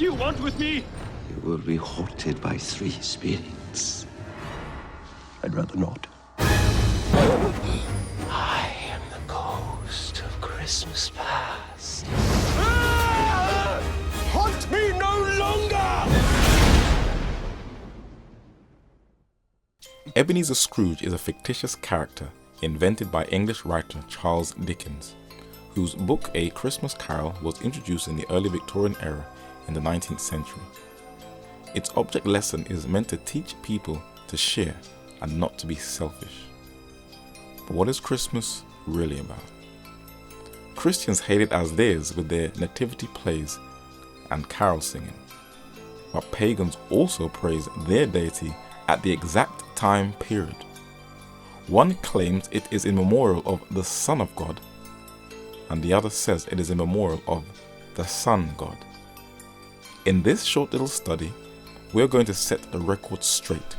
do you want with me? You will be haunted by three spirits. I'd rather not. I am the ghost of Christmas past. Haunt me no longer! Ebenezer Scrooge is a fictitious character invented by English writer Charles Dickens, whose book A Christmas Carol was introduced in the early Victorian era in the 19th century. Its object lesson is meant to teach people to share and not to be selfish. But what is Christmas really about? Christians hail it as theirs with their nativity plays and carol singing, but pagans also praise their deity at the exact time period. One claims it is in memorial of the Son of God, and the other says it is in memorial of the Sun God. In this short little study, we're going to set the record straight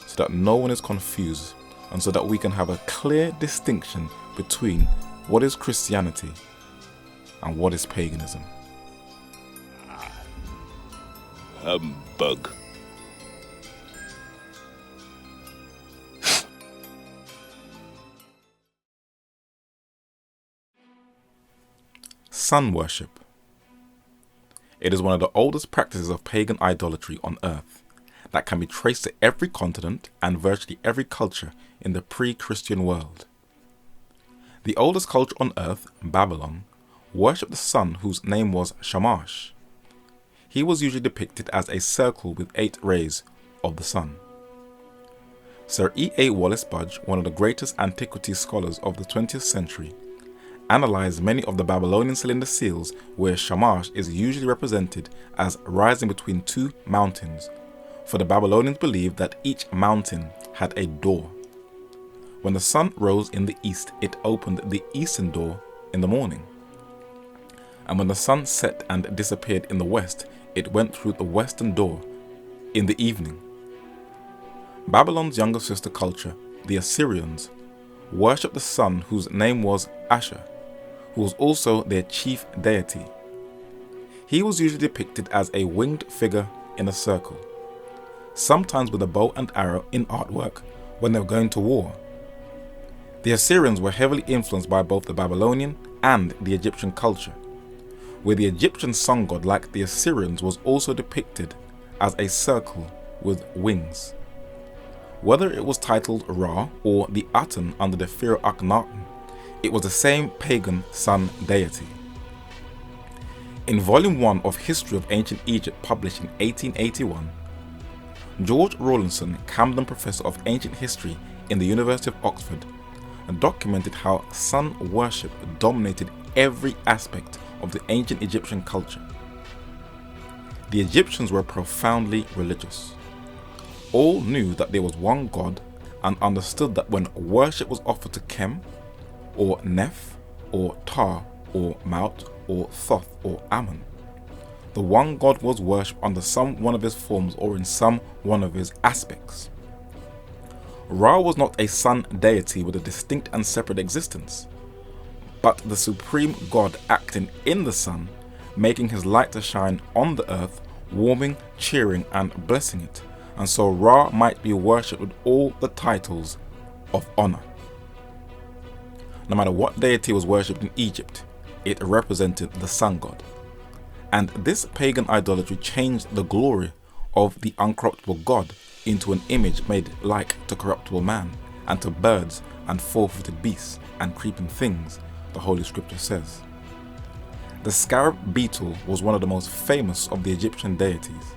so that no one is confused and so that we can have a clear distinction between what is Christianity and what is paganism. Humbug. Sun worship. It is one of the oldest practices of pagan idolatry on earth that can be traced to every continent and virtually every culture in the pre-Christian world. The oldest culture on earth, Babylon, worshipped the sun whose name was Shamash. He was usually depicted as a circle with 8 rays of the sun. Sir E.A. Wallace Budge, one of the greatest antiquities scholars of the 20th century, analyzed many of the Babylonian cylinder seals where Shamash is usually represented as rising between 2 mountains, for the Babylonians believed that each mountain had a door. When the sun rose in the east, it opened the eastern door in the morning. And when the sun set and disappeared in the west, it went through the western door in the evening. Babylon's younger sister culture, the Assyrians, worshipped the sun whose name was Asher, who was also their chief deity. He was usually depicted as a winged figure in a circle, sometimes with a bow and arrow in artwork when they were going to war. The Assyrians were heavily influenced by both the Babylonian and the Egyptian culture, where the Egyptian sun god, like the Assyrians, was also depicted as a circle with wings. Whether it was titled Ra or the Aten under the Pharaoh Akhenaten, it was the same pagan sun deity. In Volume 1 of History of Ancient Egypt, published in 1881, George Rawlinson, Camden Professor of Ancient History in the University of Oxford, documented how sun worship dominated every aspect of the ancient Egyptian culture. The Egyptians were profoundly religious. All knew that there was one God and understood that when worship was offered to Kem, or Neph, or Ptah, or Maut, or Thoth, or Ammon, the one God was worshipped under some one of his forms or in some one of his aspects. Ra was not a sun deity with a distinct and separate existence, but the supreme God acting in the sun, making his light to shine on the earth, warming, cheering, and blessing it, and so Ra might be worshipped with all the titles of honor. No matter what deity was worshipped in Egypt, it represented the sun god. And this pagan idolatry changed the glory of the uncorruptible God into an image made like to corruptible man, and to birds and four-footed beasts and creeping things, the Holy Scripture says. The scarab beetle was one of the most famous of the Egyptian deities.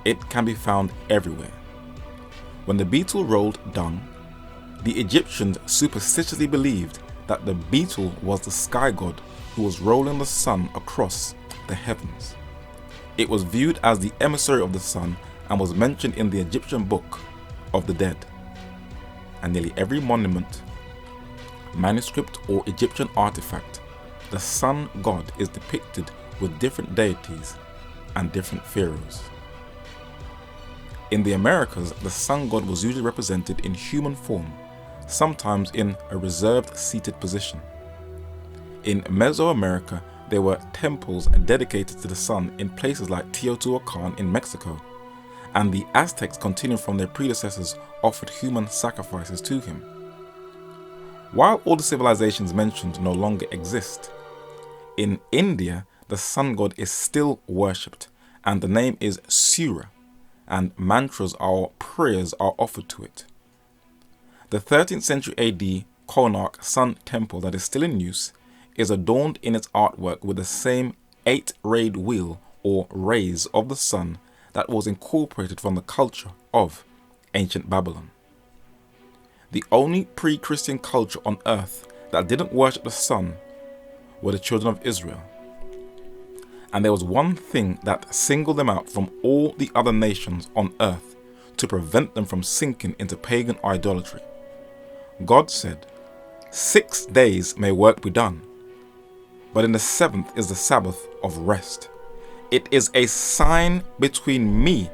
It can be found everywhere. When the beetle rolled dung, the Egyptians superstitiously believed that the beetle was the sky god who was rolling the sun across the heavens. It was viewed as the emissary of the sun and was mentioned in the Egyptian Book of the Dead. And nearly every monument, manuscript, or Egyptian artifact, the sun god is depicted with different deities and different pharaohs. In the Americas, the sun god was usually represented in human form, sometimes in a reserved seated position. In Mesoamerica, there were temples dedicated to the sun in places like Teotihuacan in Mexico, and the Aztecs, continuing from their predecessors, offered human sacrifices to him. While all the civilizations mentioned no longer exist, in India the sun god is still worshipped, and the name is Surya, and mantras or prayers are offered to it. The 13th century AD Konark Sun Temple that is still in use is adorned in its artwork with the same 8-rayed wheel or rays of the sun that was incorporated from the culture of ancient Babylon. The only pre-Christian culture on earth that didn't worship the sun were the children of Israel. And there was one thing that singled them out from all the other nations on earth to prevent them from sinking into pagan idolatry. God said, 6 days may work be done, but in the 7th is the Sabbath of rest. It is a sign between me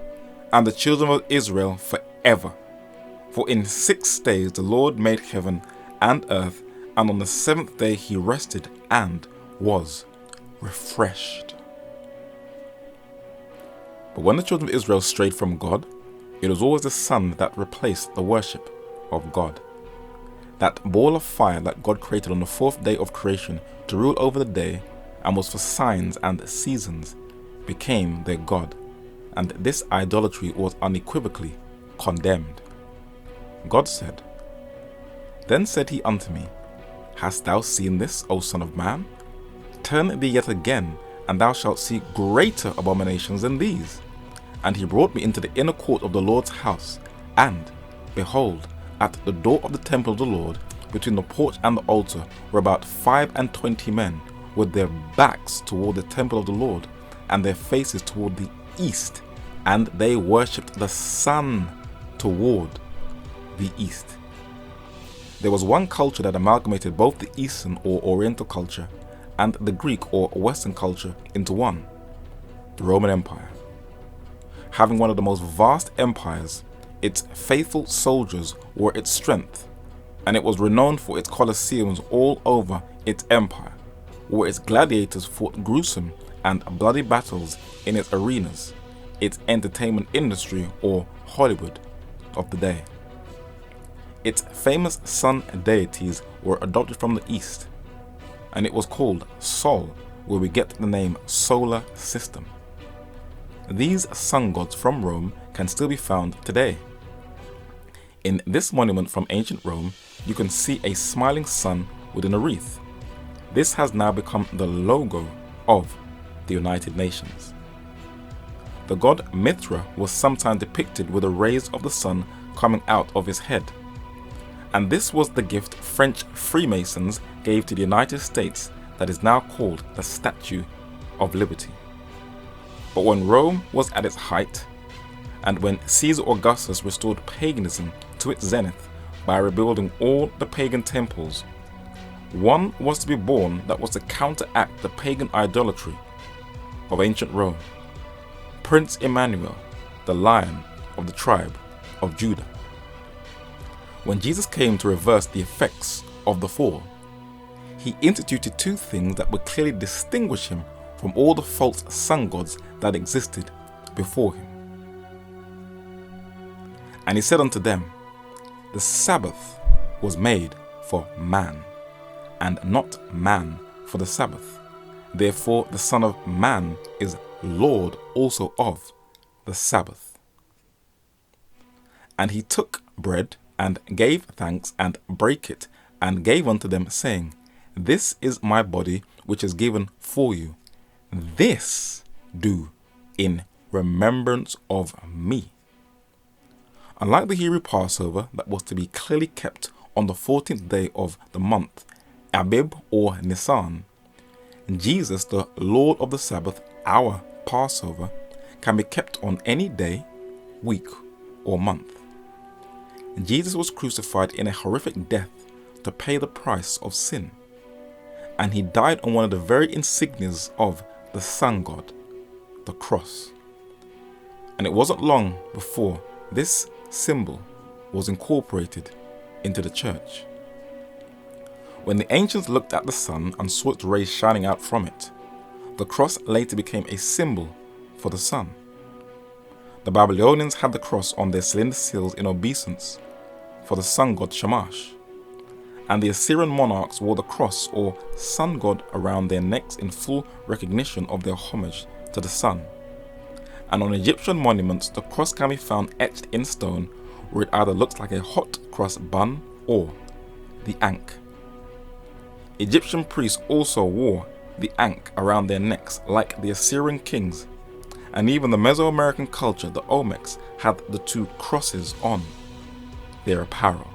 and the children of Israel forever. For in 6 days the Lord made heaven and earth, and on the 7th day he rested and was refreshed. But when the children of Israel strayed from God, it was always the sun that replaced the worship of God. That ball of fire that God created on the 4th day of creation to rule over the day and was for signs and seasons became their God, and this idolatry was unequivocally condemned. God said, Then said he unto me, Hast thou seen this, O son of man? Turn thee yet again, and thou shalt see greater abominations than these. And he brought me into the inner court of the Lord's house, and, behold, at the door of the temple of the Lord, between the porch and the altar, were about 25 men, with their backs toward the temple of the Lord, and their faces toward the east, and they worshipped the sun toward the east. There was one culture that amalgamated both the Eastern or Oriental culture and the Greek or Western culture into one, the Roman Empire. Having one of the most vast empires, its faithful soldiers were its strength, and it was renowned for its colosseums all over its empire, where its gladiators fought gruesome and bloody battles in its arenas, its entertainment industry or Hollywood of the day. Its famous sun deities were adopted from the East, and it was called Sol, where we get the name solar system. These sun gods from Rome can still be found today. In this monument from ancient Rome, you can see a smiling sun within a wreath. This has now become the logo of the United Nations. The god Mithra was sometimes depicted with the rays of the sun coming out of his head. And this was the gift French Freemasons gave to the United States that is now called the Statue of Liberty. But when Rome was at its height, and when Caesar Augustus restored paganism to its zenith by rebuilding all the pagan temples, one was to be born that was to counteract the pagan idolatry of ancient Rome: Prince Emmanuel, the Lion of the tribe of Judah. When Jesus came to reverse the effects of the fall, he instituted 2 things that would clearly distinguish him from all the false sun gods that existed before him. And he said unto them, The Sabbath was made for man, and not man for the Sabbath. Therefore the Son of Man is Lord also of the Sabbath. And he took bread, and gave thanks, and brake it, and gave unto them, saying, This is my body, which is given for you. This do in remembrance of me. Unlike the Hebrew Passover that was to be clearly kept on the 14th day of the month, Abib or Nisan, Jesus, the Lord of the Sabbath, our Passover, can be kept on any day, week, or month. Jesus was crucified in a horrific death to pay the price of sin, and he died on one of the very insignias of the sun god, the cross. And it wasn't long before this symbol was incorporated into the church. When the ancients looked at the sun and saw its rays shining out from it, The cross later became a symbol for the sun. The Babylonians had the cross on their cylinder seals in obeisance for the sun god Shamash, and the Assyrian monarchs wore the cross or sun god around their necks in full recognition of their homage to the sun. And on Egyptian monuments, the cross can be found etched in stone, where it either looks like a hot cross bun or the ankh. Egyptian priests also wore the ankh around their necks like the Assyrian kings, and even the Mesoamerican culture, the Olmecs, had the two crosses on their apparel.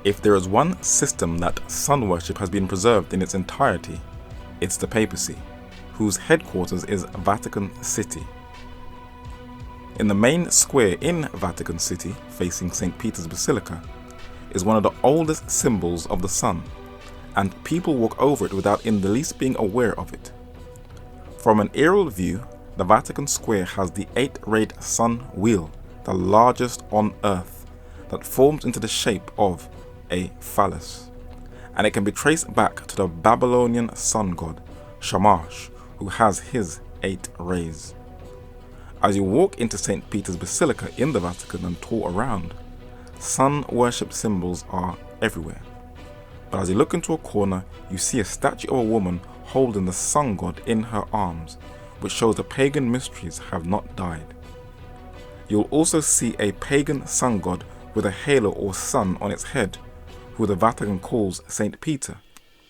If there is one system that sun worship has been preserved in its entirety, it's the papacy, whose headquarters is Vatican City. In the main square in Vatican City, facing St. Peter's Basilica, is one of the oldest symbols of the sun, and people walk over it without in the least being aware of it. From an aerial view, the Vatican Square has the 8-rayed sun wheel, the largest on earth, that forms into the shape of a phallus, and it can be traced back to the Babylonian sun god Shamash, who has his 8 rays. As you walk into St. Peter's Basilica in the Vatican and tour around, sun worship symbols are everywhere. But as you look into a corner, you see a statue of a woman holding the sun god in her arms, which shows the pagan mysteries have not died. You'll also see a pagan sun god with a halo or sun on its head, who the Vatican calls Saint Peter.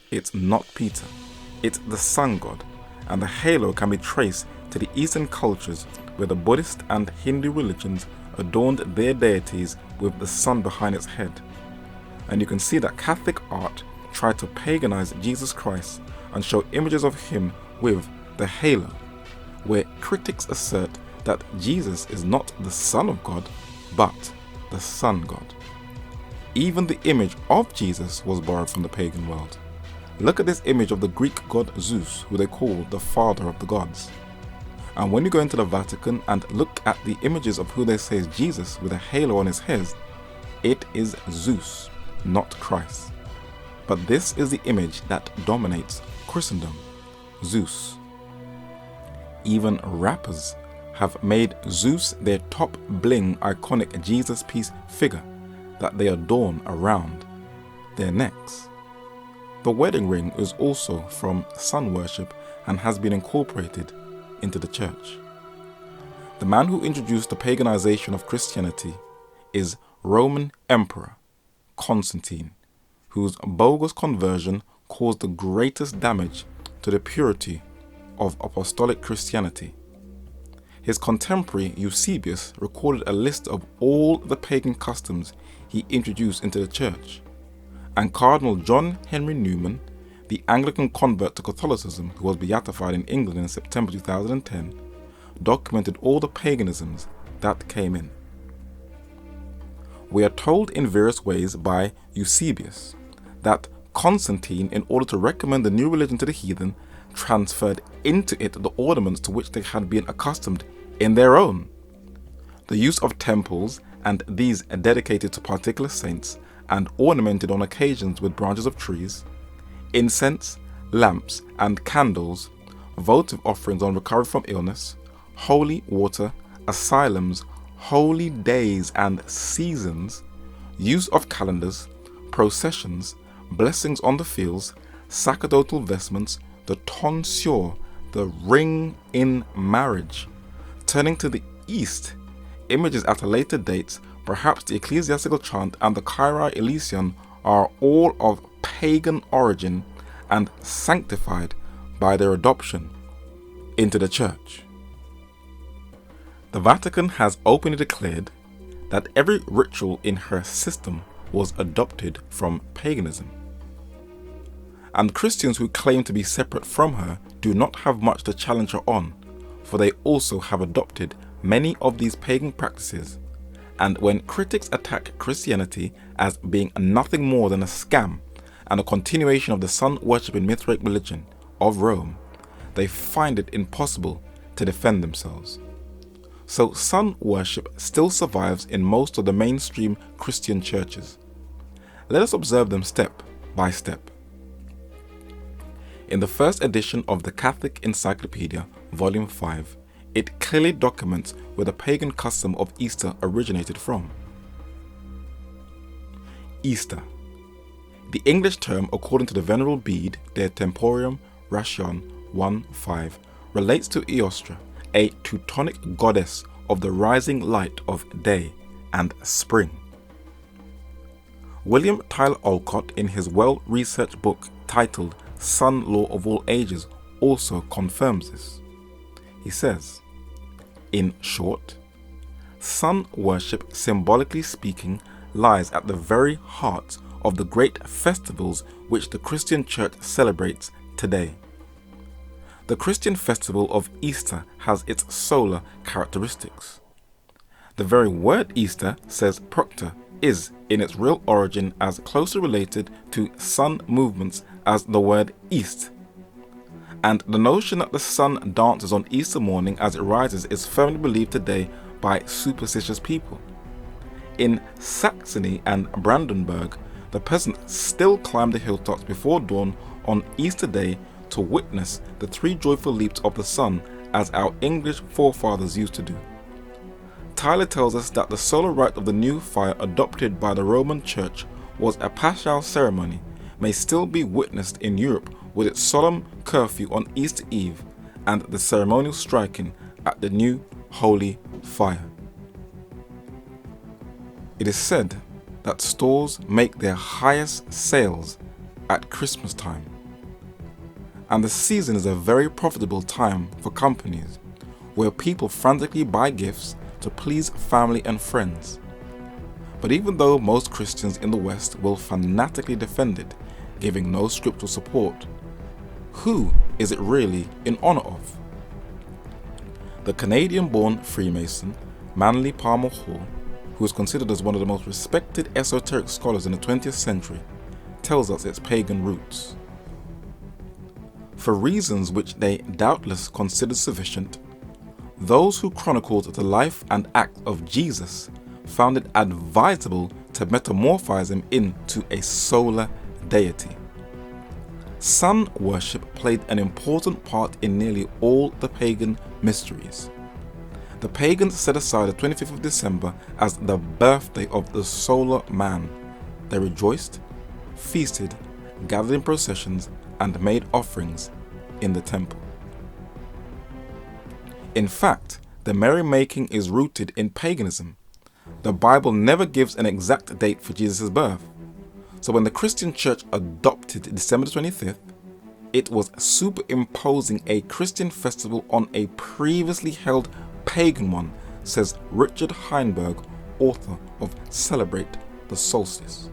It's not Peter, it's the sun god, and the halo can be traced to the Eastern cultures where the Buddhist and Hindu religions adorned their deities with the sun behind its head. And you can see that Catholic art tried to paganize Jesus Christ and show images of him with the halo, where critics assert that Jesus is not the Son of God, but the Sun God. Even the image of Jesus was borrowed from the pagan world. Look at this image of the Greek god Zeus, who they call the father of the gods. And when you go into the Vatican and look at the images of who they say is Jesus with a halo on his head, it is Zeus, not Christ. But this is the image that dominates Christendom, Zeus. Even rappers have made Zeus their top bling iconic Jesus piece figure that they adorn around their necks. The wedding ring is also from sun worship and has been incorporated into the church. The man who introduced the paganization of Christianity is Roman Emperor Constantine, whose bogus conversion caused the greatest damage to the purity of apostolic Christianity. His contemporary Eusebius recorded a list of all the pagan customs he introduced into the church, and Cardinal John Henry Newman, the Anglican convert to Catholicism who was beatified in England in September 2010, documented all the paganisms that came in. We are told in various ways by Eusebius that Constantine, in order to recommend the new religion to the heathen, transferred into it the ornaments to which they had been accustomed in their own. The use of temples, and these dedicated to particular saints and ornamented on occasions with branches of trees, incense, lamps and candles, votive offerings on recovery from illness, holy water, asylums, holy days and seasons, use of calendars, processions, blessings on the fields, sacerdotal vestments, the tonsure, the ring in marriage. Turning to the east, images at a later date, perhaps the ecclesiastical chant and the Kyrie Eleison, are all of pagan origin and sanctified by their adoption into the church. The Vatican has openly declared that every ritual in her system was adopted from paganism. And Christians who claim to be separate from her do not have much to challenge her on, for they also have adopted many of these pagan practices. And when critics attack Christianity as being nothing more than a scam and a continuation of the sun-worshipping Mithraic religion of Rome, they find it impossible to defend themselves. So sun worship still survives in most of the mainstream Christian churches. Let us observe them step by step. In the first edition of the Catholic Encyclopedia, Volume 5, it clearly documents where the pagan custom of Easter originated from. Easter. The English term, according to the Venerable Bede de Temporium Ration 1.5, relates to Eostra, a Teutonic goddess of the rising light of day and spring. William Tyler Olcott, in his well-researched book titled Sun Law of All Ages, also confirms this. He says, in short, sun worship, symbolically speaking, lies at the very heart of the great festivals which the Christian Church celebrates today. The Christian festival of Easter has its solar characteristics. The very word Easter, says Proctor, is in its real origin as closely related to sun movements as the word east. And the notion that the sun dances on Easter morning as it rises is firmly believed today by superstitious people. In Saxony and Brandenburg, the peasants still climb the hilltops before dawn on Easter Day to witness the three joyful leaps of the sun as our English forefathers used to do. Tyler tells us that the solar rite of the new fire adopted by the Roman Church was a paschal ceremony, may still be witnessed in Europe with its solemn curfew on Easter Eve and the ceremonial striking at the new holy fire. It is said that stores make their highest sales at Christmas time, and the season is a very profitable time for companies where people frantically buy gifts to please family and friends. But even though most Christians in the West will fanatically defend it, giving no scriptural support, who is it really in honor of? The Canadian-born Freemason Manly Palmer Hall, who is considered as one of the most respected esoteric scholars in the 20th century, tells us its pagan roots. For reasons which they doubtless considered sufficient, those who chronicled the life and act of Jesus found it advisable to metamorphose him into a solar deity. Sun worship played an important part in nearly all the pagan mysteries. The pagans set aside the 25th of December as the birthday of the solar man. They rejoiced, feasted, gathered in processions, and made offerings in the temple. In fact, the merrymaking is rooted in paganism. The Bible never gives an exact date for Jesus' birth. So when the Christian Church adopted December 25th, it was superimposing a Christian festival on a previously held pagan one, says Richard Heinberg, author of Celebrate the Solstice.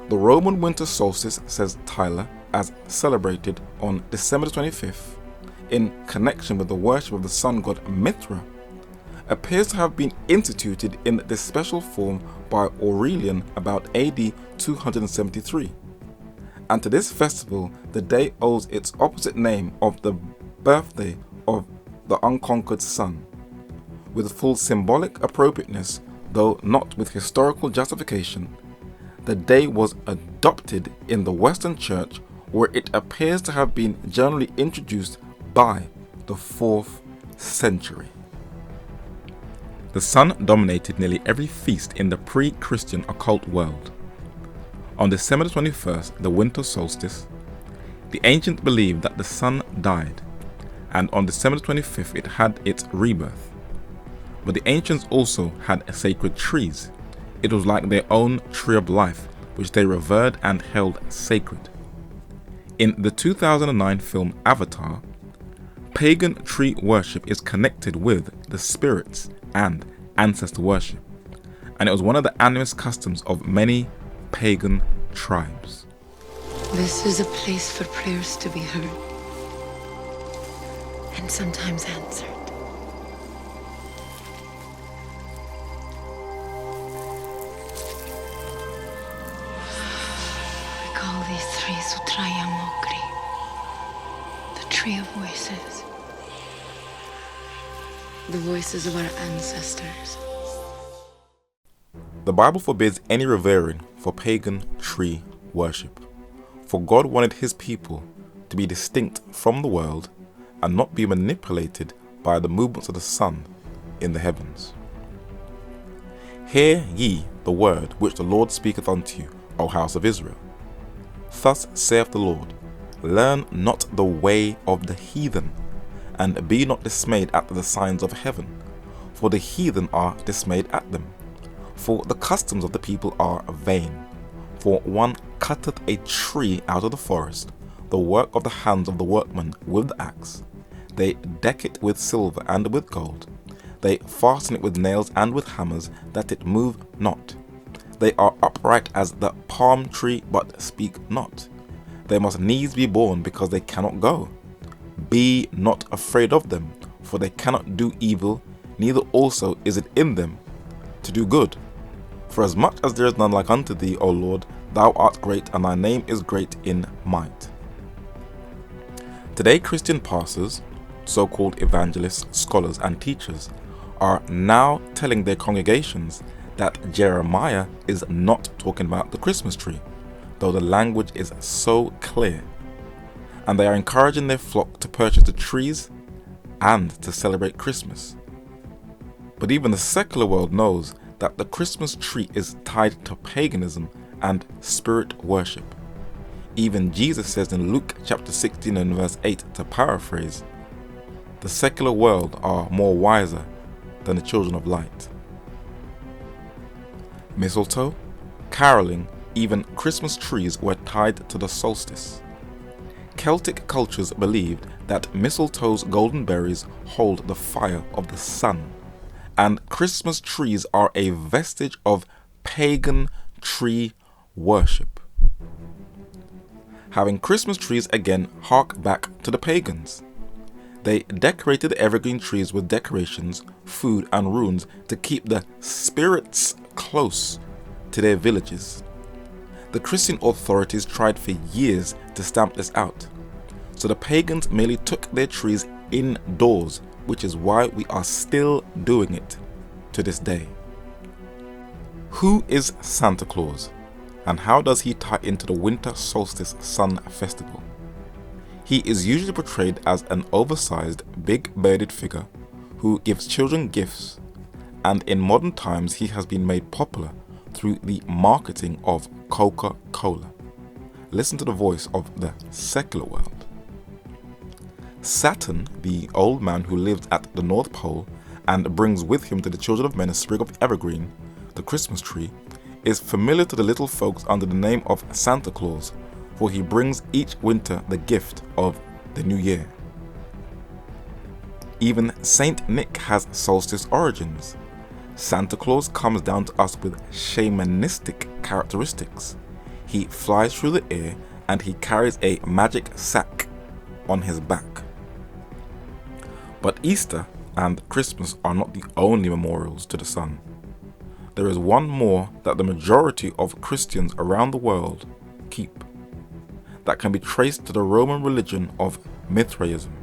The Roman winter solstice, says Tyler, as celebrated on December 25th, in connection with the worship of the sun god Mithra, appears to have been instituted in this special form by Aurelian about AD 273. And to this festival, the day owes its opposite name of the birthday of the unconquered sun. With full symbolic appropriateness, though not with historical justification, the day was adopted in the Western Church, where it appears to have been generally introduced by the 4th century. The sun dominated nearly every feast in the pre-Christian occult world. On December 21st, the winter solstice, the ancients believed that the sun died, and on December 25th it had its rebirth. But the ancients also had sacred trees. It was like their own tree of life, which they revered and held sacred. In the 2009 film Avatar, pagan tree worship is connected with the spirits and ancestor worship, and it was one of the animist customs of many pagan tribes. This is a place for prayers to be heard, and sometimes answered. We call these three Sutraya Mokri, the tree of voices. The voices of our ancestors. The Bible forbids any revering for pagan tree worship. for God wanted his people to be distinct from the world and not be manipulated by the movements of the sun in the heavens. Hear ye the word which the Lord speaketh unto you, O house of Israel. Thus saith the Lord, learn not the way of the heathen, and be not dismayed at the signs of heaven, for the heathen are dismayed at them. For the customs of the people are vain. For one cutteth a tree out of the forest, the work of the hands of the workman with the axe. They deck it with silver and with gold. They fasten it with nails and with hammers, that it move not. They are upright as the palm tree, but speak not. They must needs be born, because they cannot go. Be not afraid of them, for they cannot do evil, neither also is it in them to do good. For as much as there is none like unto thee, O Lord, thou art great, and thy name is great in might. Today, Christian pastors, so-called evangelists, scholars, and teachers are now telling their congregations that Jeremiah is not talking about the Christmas tree, though the language is so clear. And they are encouraging their flock to purchase the trees and to celebrate Christmas. But even the secular world knows that the Christmas tree is tied to paganism and spirit worship. Even Jesus says in Luke chapter 16 and verse 8, to paraphrase, the secular world are more wiser than the children of light. Mistletoe, caroling, even Christmas trees were tied to the solstice. Celtic cultures believed that mistletoe's golden berries hold the fire of the sun, and Christmas trees are a vestige of pagan tree worship. Having Christmas trees again hark back to the pagans. They decorated the evergreen trees with decorations, food, and runes to keep the spirits close to their villages. The Christian authorities tried for years to stamp this out, so the pagans merely took their trees indoors, which is why we are still doing it to this day. Who is Santa Claus, and how does he tie into the winter solstice sun festival? He is usually portrayed as an oversized, big-bearded figure who gives children gifts, and in modern times he has been made popular through the marketing of Coca-Cola. Listen to the voice of the secular world. Saturn, the old man who lives at the North Pole and brings with him to the children of men a sprig of evergreen, the Christmas tree, is familiar to the little folks under the name of Santa Claus, for he brings each winter the gift of the new year. Even Saint Nick has solstice origins. Santa Claus comes down to us with shamanistic characteristics. He flies through the air and he carries a magic sack on his back. But Easter and Christmas are not the only memorials to the sun. There is one more that the majority of Christians around the world keep, that can be traced to the Roman religion of Mithraism.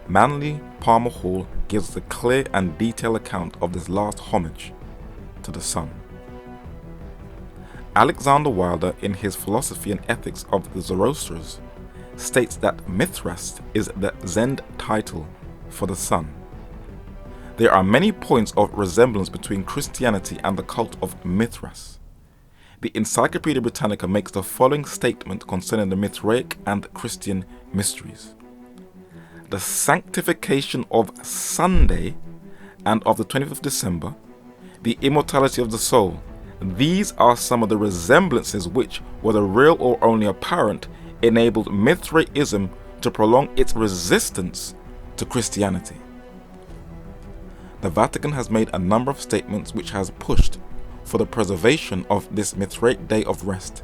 Manly Palmer Hall gives a clear and detailed account of this last homage to the sun. Alexander Wilder, in his Philosophy and Ethics of the Zoroastrians, states that Mithras is the Zend title for the sun. There are many points of resemblance between Christianity and the cult of Mithras. The Encyclopedia Britannica makes the following statement concerning the Mithraic and Christian mysteries. The sanctification of Sunday and of the 25th of December, the immortality of the soul, these are some of the resemblances which, whether real or only apparent, enabled Mithraism to prolong its resistance to Christianity. The Vatican has made a number of statements which has pushed for the preservation of this Mithraic day of rest,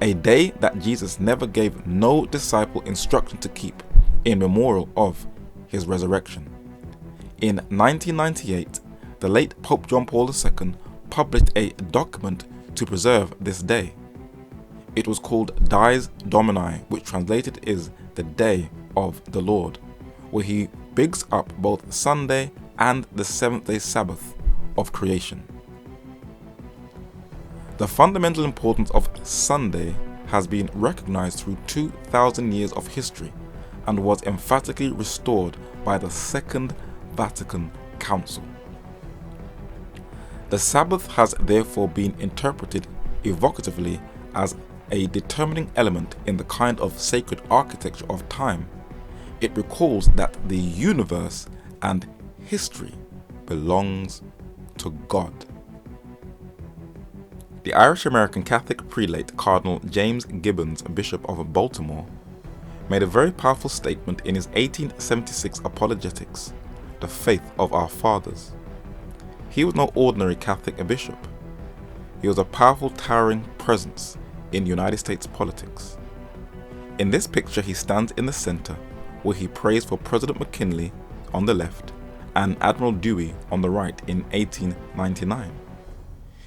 a day that Jesus never gave no disciple instruction to keep in memorial of his resurrection. In 1998, the late Pope John Paul II published a document to preserve this day. It was called Dies Domini, which translated is the Day of the Lord, where he bigs up both Sunday and the seventh-day Sabbath of creation. The fundamental importance of Sunday has been recognized through 2,000 years of history and was emphatically restored by the Second Vatican Council. The Sabbath has therefore been interpreted evocatively as a determining element in the kind of sacred architecture of time. It recalls that the universe and history belongs to God. The Irish-American Catholic prelate Cardinal James Gibbons, Bishop of Baltimore, made a very powerful statement in his 1876 Apologetics, The Faith of Our Fathers. He was no ordinary Catholic bishop. He was a powerful, towering presence in United States politics. In this picture, he stands in the center, where he prays for President McKinley on the left and Admiral Dewey on the right in 1899.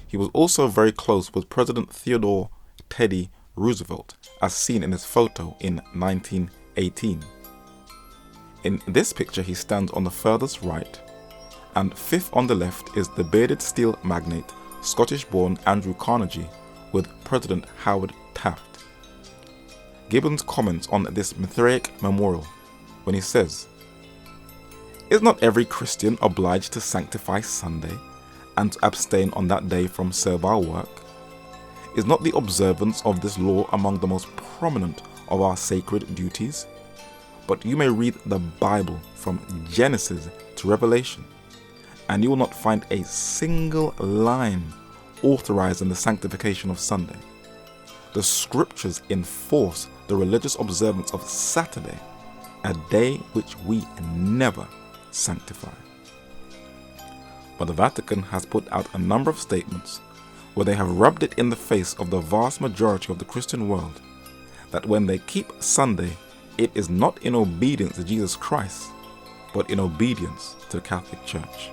He was also very close with President Theodore Teddy Roosevelt, as seen in his photo in 1918. In this picture, he stands on the furthest right, and fifth on the left is the bearded steel magnate, Scottish-born Andrew Carnegie, with President Howard Taft. Gibbons comments on this Mithraic memorial when he says, "Is not every Christian obliged to sanctify Sunday and to abstain on that day from servile work? Is not the observance of this law among the most prominent of our sacred duties? But you may read the Bible from Genesis to Revelation, and you will not find a single line authorizing the sanctification of Sunday. The scriptures enforce the religious observance of Saturday, a day which we never sanctify." But the Vatican has put out a number of statements where they have rubbed it in the face of the vast majority of the Christian world that when they keep Sunday, it is not in obedience to Jesus Christ, but in obedience to the Catholic Church.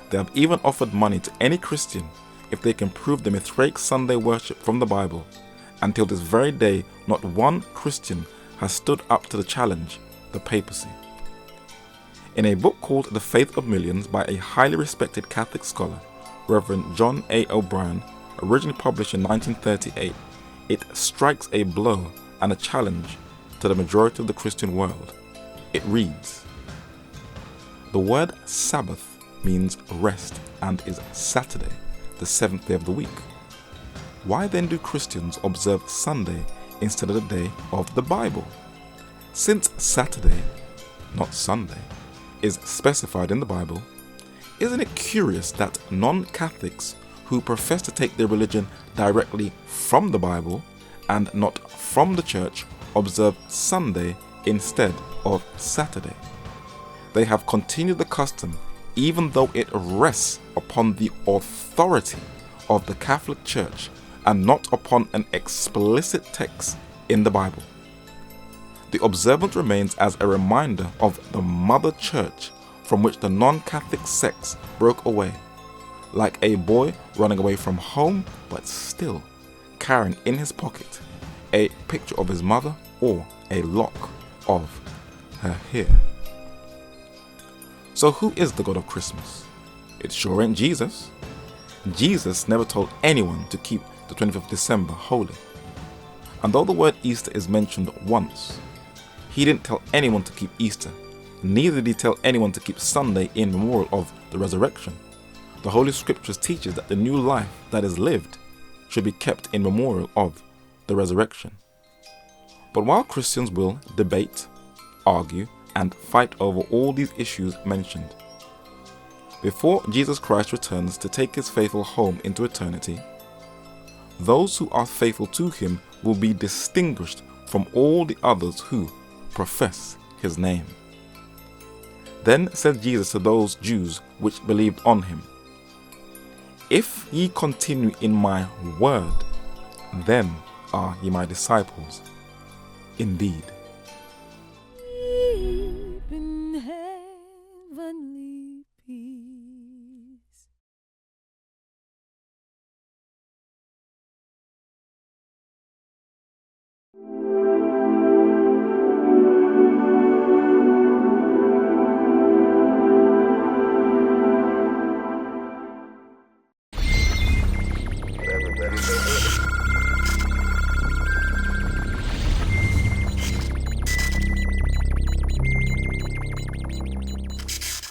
They have even offered money to any Christian if they can prove the Mithraic Sunday worship from the Bible. Until this very day, not one Christian has stood up to the challenge, the papacy. In a book called The Faith of Millions by a highly respected Catholic scholar, Reverend John A. O'Brien, originally published in 1938, it strikes a blow and a challenge to the majority of the Christian world. It reads, "The word Sabbath means rest and is Saturday, the seventh day of the week. Why then do Christians observe Sunday instead of the day of the Bible? Since Saturday, not Sunday, is specified in the Bible, isn't it curious that non-Catholics who profess to take their religion directly from the Bible and not from the church observe Sunday instead of Saturday? They have continued the custom even though it rests upon the authority of the Catholic Church and not upon an explicit text in the Bible. The observance remains as a reminder of the Mother Church from which the non-Catholic sects broke away, like a boy running away from home but still carrying in his pocket a picture of his mother or a lock of her hair." So who is the God of Christmas? It sure ain't Jesus. Jesus never told anyone to keep the 25th of December holy. And though the word Easter is mentioned once, he didn't tell anyone to keep Easter. Neither did he tell anyone to keep Sunday in memorial of the resurrection. The Holy Scriptures teaches that the new life that is lived should be kept in memorial of the resurrection. But while Christians will debate, argue, and fight over all these issues mentioned, before Jesus Christ returns to take his faithful home into eternity, those who are faithful to him will be distinguished from all the others who profess his name. Then said Jesus to those Jews which believed on him, "If ye continue in my word, then are ye my disciples indeed."